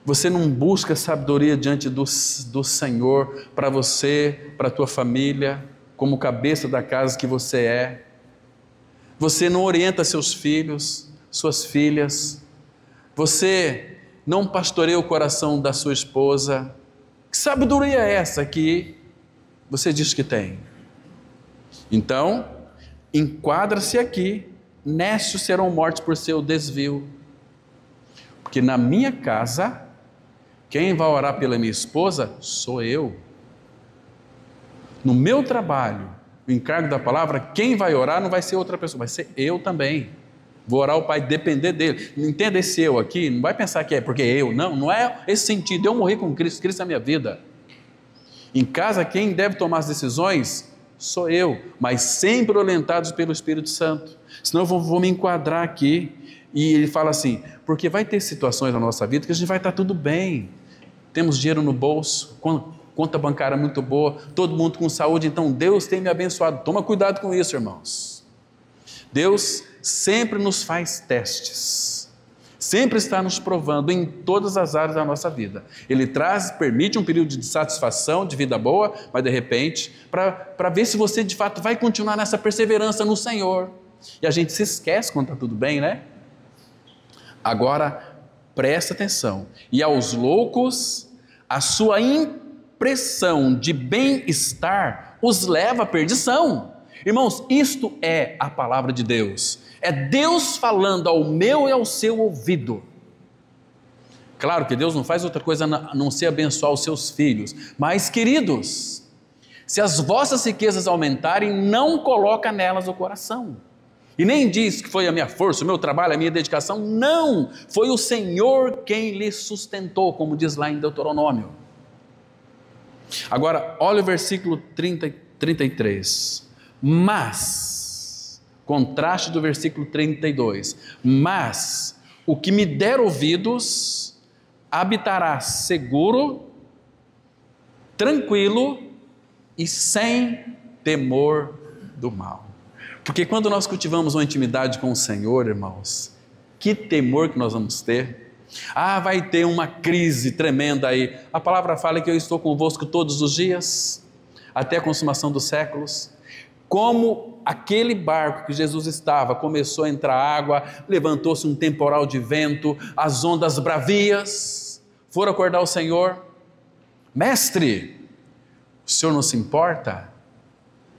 Speaker 1: você não busca sabedoria diante do Senhor para você, para a tua família, como cabeça da casa que você é. Você não orienta seus filhos, suas filhas. Você não pastoreia o coração da sua esposa. Que sabedoria é essa que você diz que tem? Então, enquadra-se aqui, nécios serão mortos por seu desvio. Porque na minha casa, quem vai orar pela minha esposa sou eu. No meu trabalho, o encargo da palavra, quem vai orar não vai ser outra pessoa, vai ser eu também. Vou orar ao Pai, depender dele. Entenda esse eu aqui, não vai pensar que é porque eu, não é esse sentido. Eu morri com Cristo, Cristo é a minha vida. Em casa, quem deve tomar as decisões sou eu, mas sempre orientados pelo Espírito Santo. Senão eu vou me enquadrar aqui. E ele fala assim, porque vai ter situações na nossa vida que a gente vai estar tudo bem. Temos dinheiro no bolso, conta bancária muito boa, todo mundo com saúde, então Deus tem me abençoado. Toma cuidado com isso, irmãos. Deus sempre nos faz testes, sempre está nos provando em todas as áreas da nossa vida. Ele permite um período de satisfação, de vida boa, mas de repente, para ver se você de fato vai continuar nessa perseverança no Senhor. E a gente se esquece quando está tudo bem, né? Agora, presta atenção. E aos loucos, a sua impressão de bem-estar os leva à perdição. Irmãos, isto é a palavra de Deus. É Deus falando ao meu e ao seu ouvido. Claro que Deus não faz outra coisa a não ser abençoar os seus filhos. Mas, queridos, se as vossas riquezas aumentarem, não coloca nelas o coração. E nem diz que foi a minha força, o meu trabalho, a minha dedicação. Não, foi o Senhor quem lhe sustentou, como diz lá em Deuteronômio. Agora, olha o versículo 33. Mas, contraste do versículo 32. Mas, o que me der ouvidos, habitará seguro, tranquilo e sem temor do mal. Porque quando nós cultivamos uma intimidade com o Senhor, irmãos, que temor que nós vamos ter. Vai ter uma crise tremenda aí. A palavra fala que eu estou convosco todos os dias, até a consumação dos séculos. Como aquele barco que Jesus estava, começou a entrar água, levantou-se um temporal de vento, as ondas bravias, foram acordar o Senhor. Mestre, o Senhor não se importa?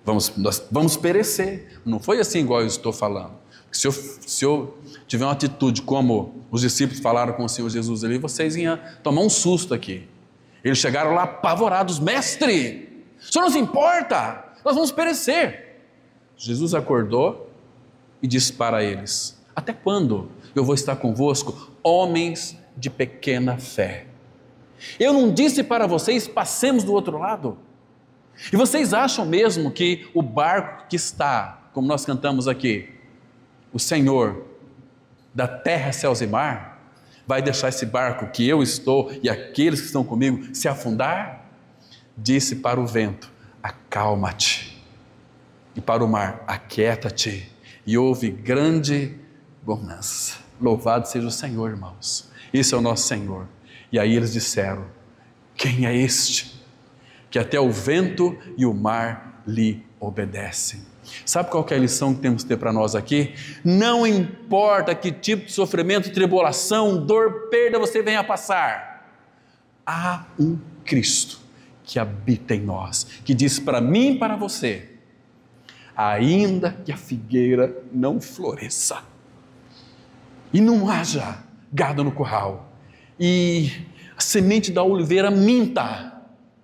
Speaker 1: Nós vamos perecer. Não foi assim igual eu estou falando. Se eu tiver uma atitude como os discípulos falaram com o Senhor Jesus ali, vocês iam tomar um susto aqui. Eles chegaram lá apavorados. Mestre, o Senhor não se importa? Nós vamos perecer. Jesus acordou e disse para eles, até quando eu vou estar convosco, homens de pequena fé? Eu não disse para vocês, passemos do outro lado? E vocês acham mesmo que o barco que está, como nós cantamos aqui, o Senhor da terra, céus e mar, vai deixar esse barco que eu estou e aqueles que estão comigo se afundar? Disse para o vento, acalma-te, e para o mar, aquieta-te, e houve grande bonança. Louvado seja o Senhor, irmãos. Esse é o nosso Senhor. E aí eles disseram, quem é este que até o vento e o mar lhe obedecem. Sabe qual que é a lição que temos que ter para nós aqui? Não importa que tipo de sofrimento, tribulação, dor, perda você venha a passar, há um Cristo que habita em nós, que diz para mim e para você: ainda que a figueira não floresça, e não haja gado no curral, e a semente da oliveira minta,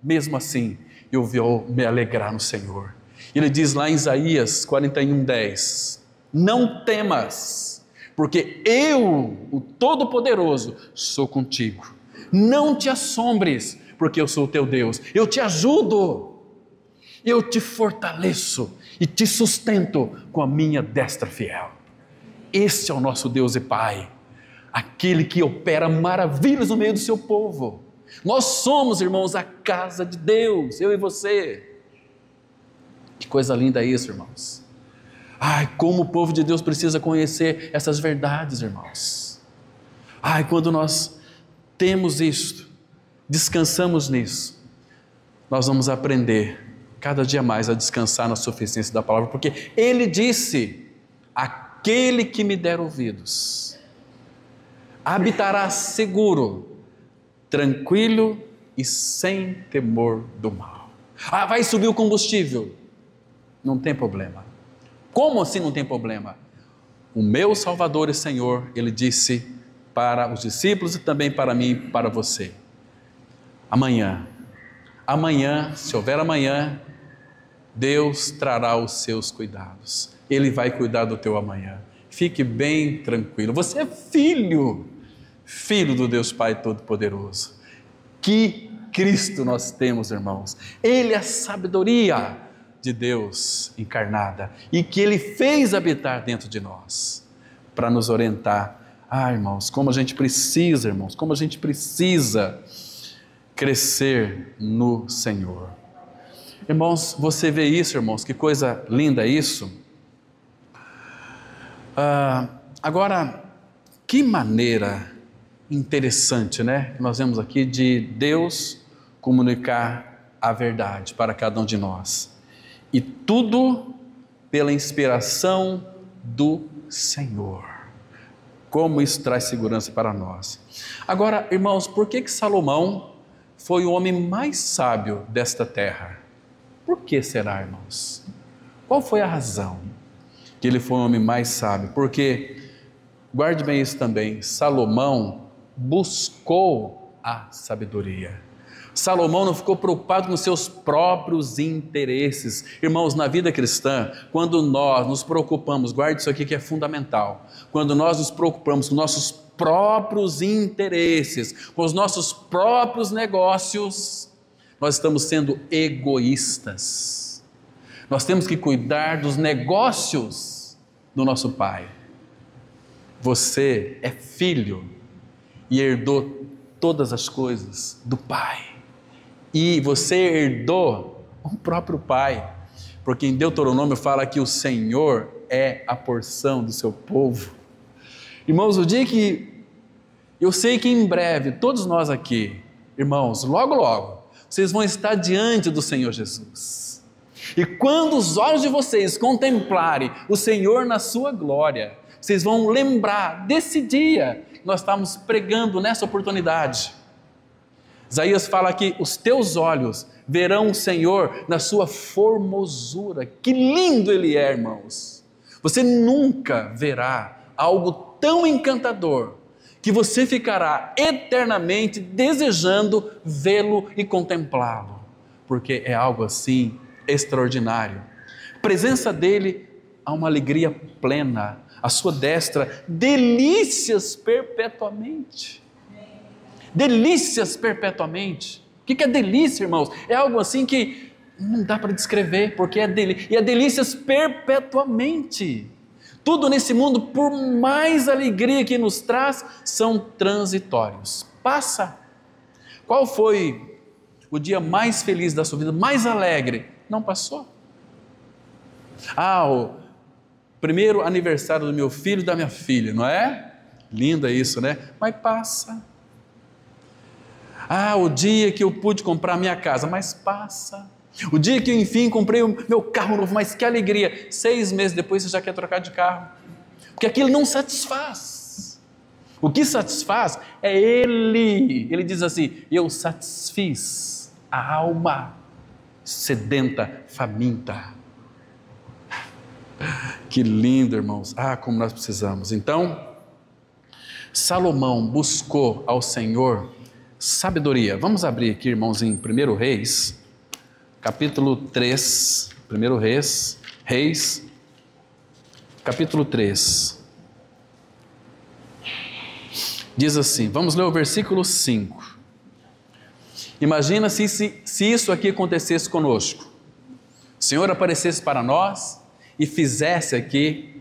Speaker 1: mesmo assim eu vou me alegrar no Senhor. Ele diz lá em Isaías 41:10, não temas, porque eu, o Todo-Poderoso, sou contigo. Não te assombres, porque eu sou o teu Deus. Eu te ajudo, eu te fortaleço e te sustento com a minha destra fiel. Esse é o nosso Deus e Pai, aquele que opera maravilhas no meio do seu povo. Nós somos, irmãos, a casa de Deus, eu e você. Que coisa linda isso, irmãos. Ai, como o povo de Deus precisa conhecer essas verdades, irmãos. Ai, quando nós temos isto, descansamos nisso, nós vamos aprender cada dia mais a descansar na suficiência da palavra, porque Ele disse: aquele que me der ouvidos habitará seguro, tranquilo e sem temor do mal. Ah, vai subir o combustível. Não tem problema. Como assim não tem problema? O meu Salvador e Senhor, Ele disse para os discípulos e também para mim e para você: amanhã, se houver amanhã, Deus trará os seus cuidados. Ele vai cuidar do teu amanhã. Fique bem tranquilo. Você é filho do Deus Pai Todo-Poderoso. Que Cristo nós temos, irmãos. Ele é a sabedoria de Deus encarnada e que Ele fez habitar dentro de nós para nos orientar. Ah, irmãos, como a gente precisa, irmãos, como a gente precisa crescer no Senhor. Irmãos, você vê isso, irmãos, que coisa linda isso. Agora, que maneira interessante, né? Nós vemos aqui de Deus comunicar a verdade para cada um de nós. E tudo pela inspiração do Senhor. Como isso traz segurança para nós. Agora, irmãos, por que Salomão foi o homem mais sábio desta terra? Por que será, irmãos? Qual foi a razão que ele foi o homem mais sábio? Porque, guarde bem isso também, Salomão buscou a sabedoria. Salomão não ficou preocupado com seus próprios interesses. Irmãos, na vida cristã, quando nós nos preocupamos, guarde isso aqui que é fundamental, quando nós nos preocupamos com nossos próprios interesses, com os nossos próprios negócios, nós estamos sendo egoístas. Nós temos que cuidar dos negócios do nosso Pai. Você é filho e herdou todas as coisas do Pai. E você herdou o próprio Pai, porque em Deuteronômio fala que o Senhor é a porção do seu povo. Irmãos, o dia que, eu sei que em breve, todos nós aqui, irmãos, logo logo, vocês vão estar diante do Senhor Jesus. E quando os olhos de vocês contemplarem o Senhor na sua glória, vocês vão lembrar desse dia que nós estávamos pregando nessa oportunidade. Isaías fala que os teus olhos verão o Senhor na sua formosura. Que lindo Ele é, irmãos. Você nunca verá algo tão encantador que você ficará eternamente desejando vê-lo e contemplá-lo, porque é algo assim extraordinário. A presença dEle há uma alegria plena, à sua destra, delícias perpetuamente. Delícias perpetuamente. O que é delícia, irmãos? É algo assim que não dá para descrever, porque é delícia. E é delícias perpetuamente. Tudo nesse mundo, por mais alegria que nos traz, são transitórios. Passa. Qual foi o dia mais feliz da sua vida, mais alegre? Não passou. O primeiro aniversário do meu filho e da minha filha, não é? Lindo isso, né? Mas passa. Ah, o dia que eu pude comprar minha casa, mas passa. O dia que eu, enfim, comprei o meu carro novo, mas que alegria. 6 meses depois você já quer trocar de carro. Porque aquilo não satisfaz. O que satisfaz é Ele. Ele diz assim: eu satisfiz a alma sedenta, faminta. Que lindo, irmãos. Ah, como nós precisamos. Então, Salomão buscou ao Senhor sabedoria. Vamos abrir aqui, irmãos, em 1 Reis, capítulo 3. 1 Reis, capítulo 3. Diz assim, vamos ler o versículo 5. Imagina se isso aqui acontecesse conosco. O Senhor aparecesse para nós e fizesse aqui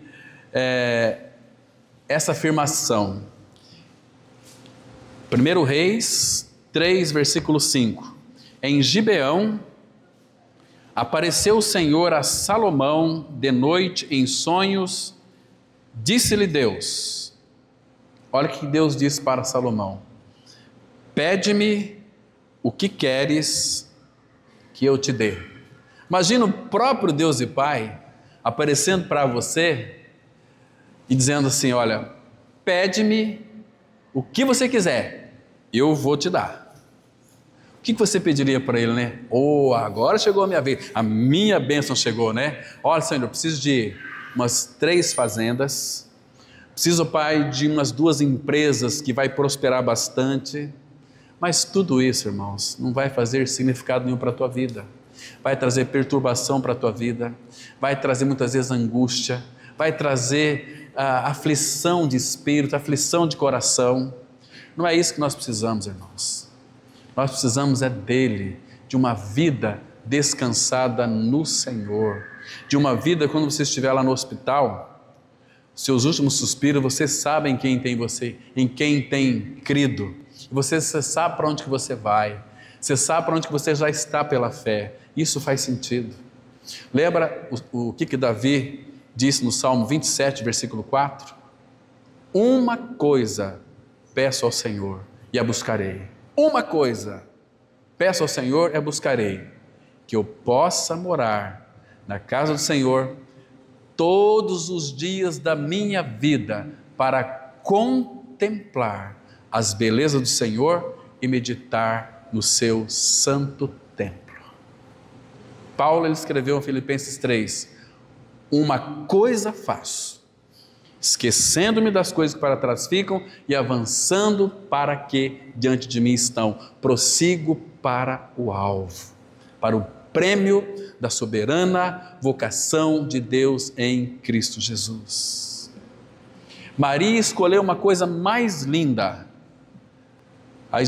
Speaker 1: essa afirmação. 1 Reis 3, versículo 5. Em Gibeão apareceu o Senhor a Salomão de noite em sonhos, disse-lhe Deus, olha o que Deus disse para Salomão: pede-me o que queres que eu te dê. Imagina o próprio Deus e Pai aparecendo para você e dizendo assim: olha, pede-me o que você quiser, eu vou te dar. O que você pediria para ele, né? Oh, agora chegou a minha vez, a minha bênção chegou, né? Olha, Senhor, eu preciso de umas 3 fazendas, preciso, Pai, de umas 2 empresas que vai prosperar bastante. Mas tudo isso, irmãos, não vai fazer significado nenhum para a tua vida. Vai trazer perturbação para a tua vida, vai trazer muitas vezes angústia, vai trazer aflição de espírito, aflição de coração. Não é isso que nós precisamos, irmãos. Nós precisamos é dele, de uma vida descansada no Senhor, de uma vida quando você estiver lá no hospital, seus últimos suspiros, você sabe em quem tem crido, você sabe para onde que você vai, você sabe para onde que você já está pela fé. Isso faz sentido. Lembra o que Davi disse no Salmo 27, versículo 4? Uma coisa peço ao Senhor e a buscarei. Uma coisa peço ao Senhor e a buscarei, que eu possa morar na casa do Senhor todos os dias da minha vida, para contemplar as belezas do Senhor e meditar no seu santo templo. Paulo, ele escreveu em Filipenses 3, uma coisa faço, esquecendo-me das coisas que para trás ficam e avançando para que diante de mim estão, prossigo para o alvo, para o prêmio da soberana vocação de Deus em Cristo Jesus. Maria escolheu uma coisa mais linda. Aí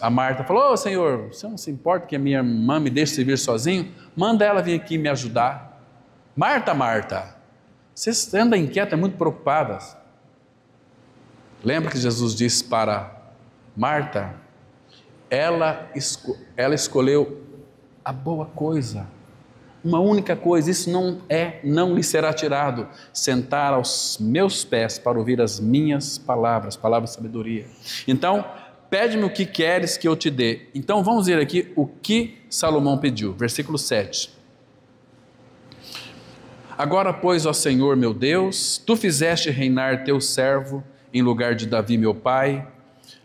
Speaker 1: a Marta falou: Senhor, você não se importa que a minha irmã me deixe servir sozinho? Manda ela vir aqui me ajudar. Marta, você anda inquieta, muito preocupada. Lembra que Jesus disse para Marta? Ela escolheu a boa coisa, uma única coisa. Isso não lhe será tirado, sentar aos meus pés para ouvir as minhas palavras de sabedoria. Então, pede-me o que queres que eu te dê. Então vamos ver aqui o que Salomão pediu, versículo 7. Agora, pois, ó Senhor meu Deus, tu fizeste reinar teu servo em lugar de Davi meu pai.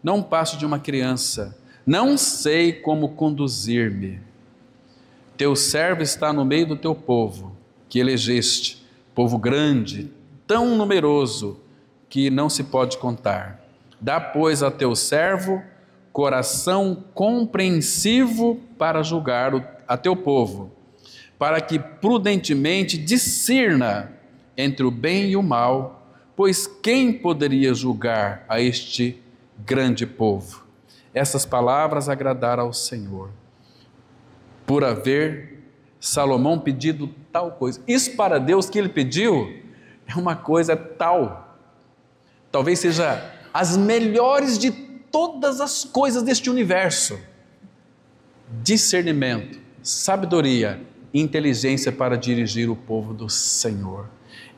Speaker 1: Não passo de uma criança, não sei como conduzir-me. Teu servo está no meio do teu povo, que elegeste, povo grande, tão numeroso, que não se pode contar. Dá, pois, a teu servo coração compreensivo para julgar a teu povo, para que prudentemente discirna entre o bem e o mal, pois quem poderia julgar a este grande povo? Essas palavras agradaram ao Senhor, por haver Salomão pedido tal coisa. Isso para Deus que ele pediu é uma coisa tal, talvez seja as melhores de todas as coisas deste universo: discernimento, sabedoria, inteligência para dirigir o povo do Senhor.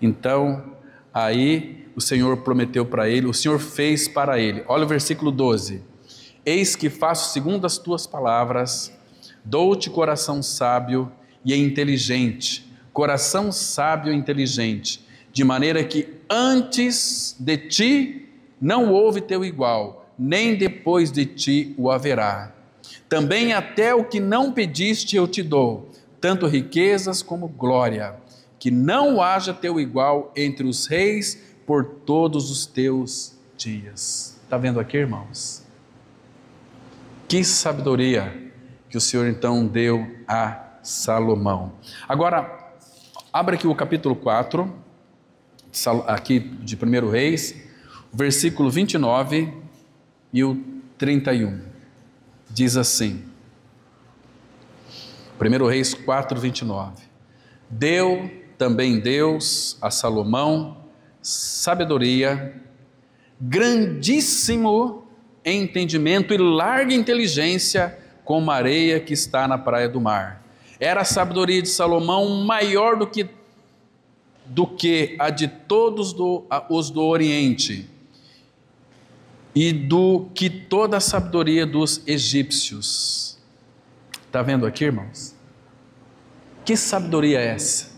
Speaker 1: Então, aí o Senhor prometeu para ele, o Senhor fez para ele. Olha o versículo 12. Eis que faço segundo as tuas palavras, dou-te coração sábio e inteligente, coração sábio e inteligente, de maneira que antes de ti não houve teu igual, nem depois de ti o haverá. Também até o que não pediste eu te dou, tanto riquezas como glória, que não haja teu igual entre os reis por todos os teus dias. Está vendo aqui, irmãos? Que sabedoria que o Senhor então deu a Salomão. Agora, abra aqui o capítulo 4, aqui de 1 Reis, versículo 29 e o 31. Diz assim, 1 Reis 4, 29. Deu também Deus a Salomão sabedoria, grandíssimo entendimento e larga inteligência, como a areia que está na praia do mar. Era a sabedoria de Salomão maior do que a de todos os do Oriente, e do que toda a sabedoria dos egípcios. Está vendo aqui, irmãos? Que sabedoria é essa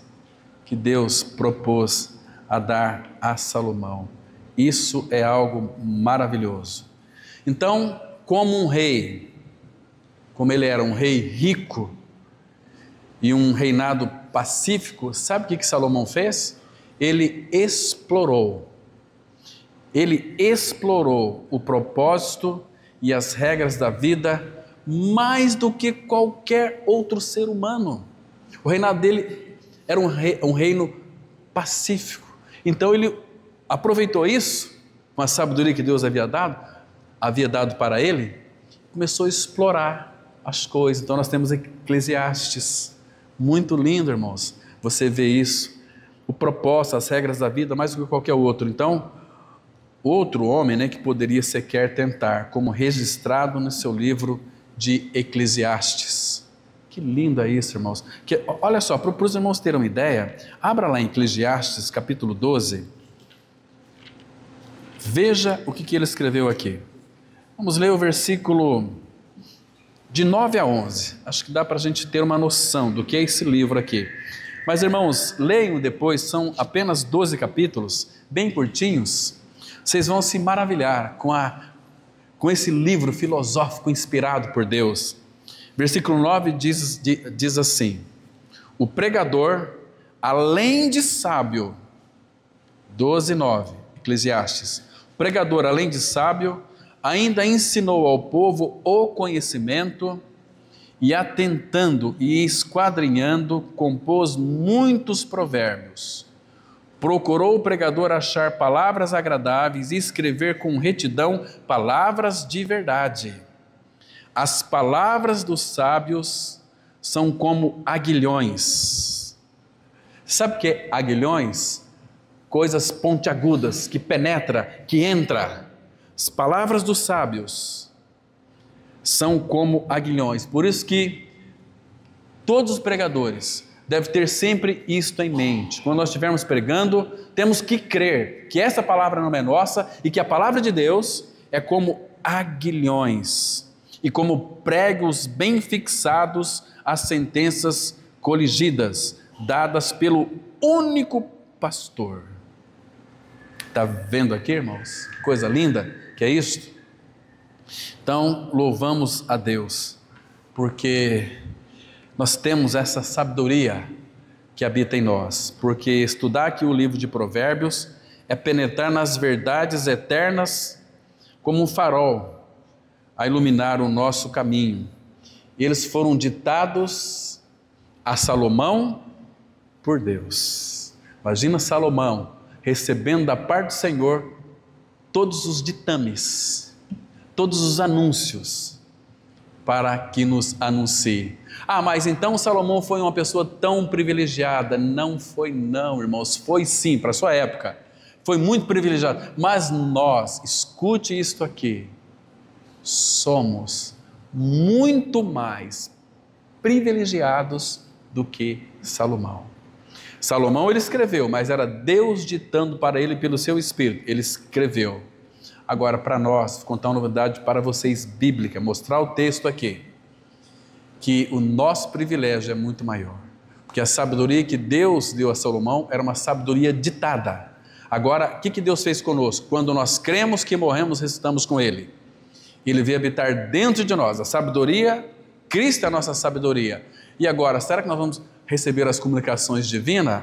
Speaker 1: que Deus propôs a dar a Salomão? Isso é algo maravilhoso. Então, como um rei, como ele era um rei rico e um reinado pacífico, sabe o que Salomão fez? Ele explorou o propósito e as regras da vida mais do que qualquer outro ser humano. O reinado dele era um reino pacífico. Então ele aproveitou isso, com a sabedoria que Deus havia dado para ele, começou a explorar as coisas. Então nós temos Eclesiastes, muito lindo, irmãos. Você vê isso, o propósito, as regras da vida, mais do que qualquer outro. Então, outro homem, que poderia sequer tentar, como registrado no seu livro de Eclesiastes. Que lindo é isso, irmãos. Olha só, para os irmãos terem uma ideia, abra lá em Eclesiastes, capítulo 12. Veja o que ele escreveu aqui. Vamos ler o versículo de 9 a 11. Acho que dá para a gente ter uma noção do que é esse livro aqui. Mas, irmãos, leiam depois, são apenas 12 capítulos, bem curtinhos. Vocês vão se maravilhar com esse livro filosófico inspirado por Deus. Versículo 9 diz assim: o pregador, além de sábio, 12:9, Eclesiastes, o pregador, além de sábio, ainda ensinou ao povo o conhecimento, e atentando e esquadrinhando, compôs muitos provérbios. Procurou o pregador achar palavras agradáveis e escrever com retidão palavras de verdade. As palavras dos sábios são como aguilhões. Sabe o que é aguilhões? Coisas pontiagudas, que penetra, que entra. As palavras dos sábios são como aguilhões. Por isso que todos os pregadores devem ter sempre isto em mente. Quando nós estivermos pregando, temos que crer que essa palavra não é nossa e que a palavra de Deus é como aguilhões e como pregos bem fixados às sentenças coligidas, dadas pelo único pastor. Está vendo aqui, irmãos? Coisa linda que é isto? Então, louvamos a Deus, porque nós temos essa sabedoria que habita em nós, porque estudar aqui o livro de Provérbios é penetrar nas verdades eternas como um farol a iluminar o nosso caminho. Eles foram ditados a Salomão por Deus. Imagina Salomão recebendo da parte do Senhor todos os ditames, todos os anúncios, para que nos anuncie. Mas então Salomão foi uma pessoa tão privilegiada? Não foi não, irmãos, foi sim, para a sua época, foi muito privilegiado, mas nós, escute isto aqui, somos muito mais privilegiados do que Salomão. Salomão ele escreveu, mas era Deus ditando para ele pelo seu Espírito, ele escreveu. Agora, para nós, contar uma novidade para vocês bíblica, mostrar o texto aqui, que o nosso privilégio é muito maior. Porque a sabedoria que Deus deu a Salomão era uma sabedoria ditada. Agora, o que Deus fez conosco? Quando nós cremos que morremos, ressuscitamos com Ele. Ele veio habitar dentro de nós. A sabedoria, Cristo é a nossa sabedoria. E agora, será que nós vamos receber as comunicações divinas?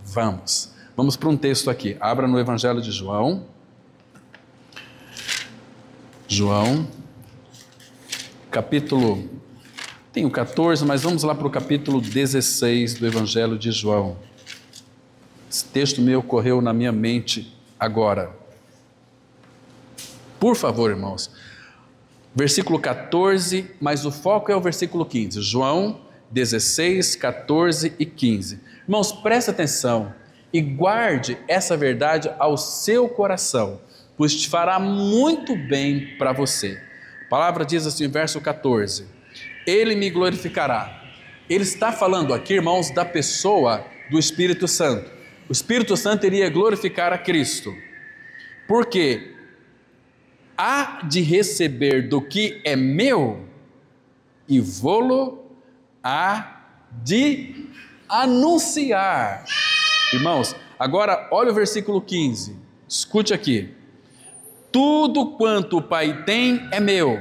Speaker 1: Vamos. Vamos para um texto aqui. Abra no Evangelho de João. João, capítulo, tem o 14, mas vamos lá para o capítulo 16 do Evangelho de João. Esse texto me ocorreu na minha mente agora. Por favor, irmãos. Versículo 14, mas o foco é o versículo 15. João 16, 14 e 15. Irmãos, preste atenção e guarde essa verdade ao seu coração, pois te fará muito bem para você. A palavra diz assim, verso 14, Ele me glorificará. Ele está falando aqui, irmãos, da pessoa do Espírito Santo. O Espírito Santo iria glorificar a Cristo, porque há de receber do que é meu e vô-lo há de anunciar. Irmãos, agora olha o versículo 15, escute aqui. Tudo quanto o Pai tem é meu,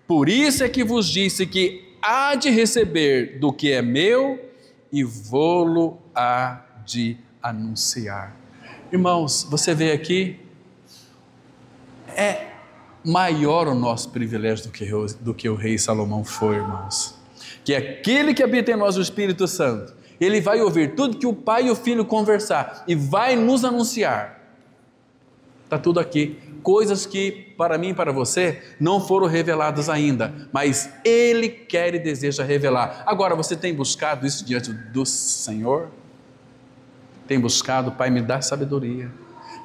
Speaker 1: por isso é que vos disse que há de receber do que é meu e vô-lo há de anunciar. Irmãos, você vê aqui, é maior o nosso privilégio do que o rei Salomão foi, irmãos. Que aquele que habita em nós, o Espírito Santo, ele vai ouvir tudo que o Pai e o Filho conversar e vai nos anunciar. Está tudo aqui. Coisas que para mim e para você não foram reveladas ainda, mas Ele quer e deseja revelar. Agora, você tem buscado isso diante do Senhor? Tem buscado? Pai, me dá sabedoria,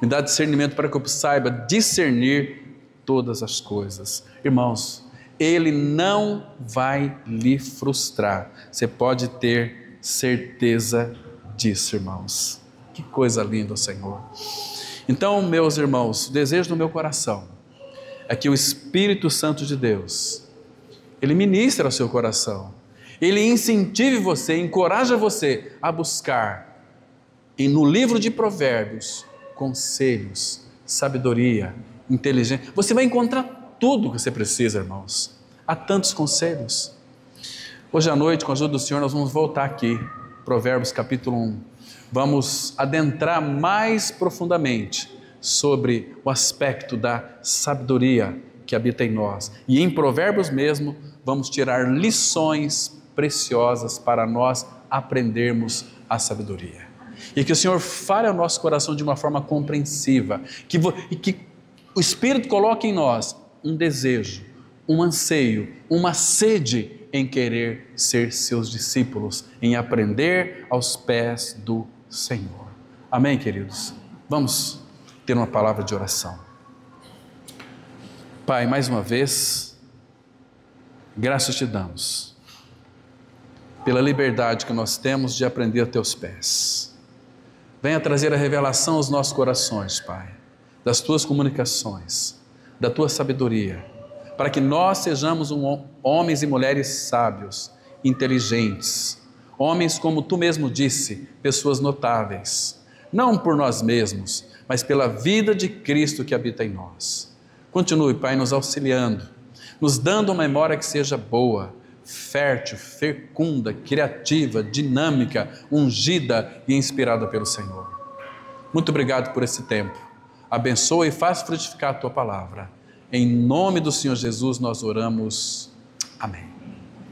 Speaker 1: me dá discernimento para que eu saiba discernir todas as coisas. Irmãos, Ele não vai lhe frustrar. Você pode ter certeza disso, irmãos. Que coisa linda, Senhor. Então, meus irmãos, o desejo do meu coração é que o Espírito Santo de Deus, Ele ministra ao seu coração, Ele incentive você, encoraja você a buscar, e no livro de Provérbios, conselhos, sabedoria, inteligência. Você vai encontrar tudo o que você precisa, irmãos. Há tantos conselhos. Hoje à noite, com a ajuda do Senhor, nós vamos voltar aqui, Provérbios capítulo 1. Vamos adentrar mais profundamente sobre o aspecto da sabedoria que habita em nós. E em Provérbios mesmo, vamos tirar lições preciosas para nós aprendermos a sabedoria. E que o Senhor fale ao nosso coração de uma forma compreensiva, e que o Espírito coloque em nós um desejo, um anseio, uma sede em querer ser seus discípulos, em aprender aos pés do Senhor. Amém, queridos? Vamos ter uma palavra de oração. Pai, mais uma vez, graças te damos pela liberdade que nós temos de aprender a teus pés. Venha trazer a revelação aos nossos corações, Pai, das tuas comunicações, da tua sabedoria, para que nós sejamos homens e mulheres sábios, inteligentes, homens como tu mesmo disse, pessoas notáveis, não por nós mesmos, mas pela vida de Cristo que habita em nós. Continue, Pai, nos auxiliando, nos dando uma memória que seja boa, fértil, fecunda, criativa, dinâmica, ungida e inspirada pelo Senhor. Muito obrigado por esse tempo. Abençoa e faz frutificar a tua palavra. Em nome do Senhor Jesus nós oramos. Amém.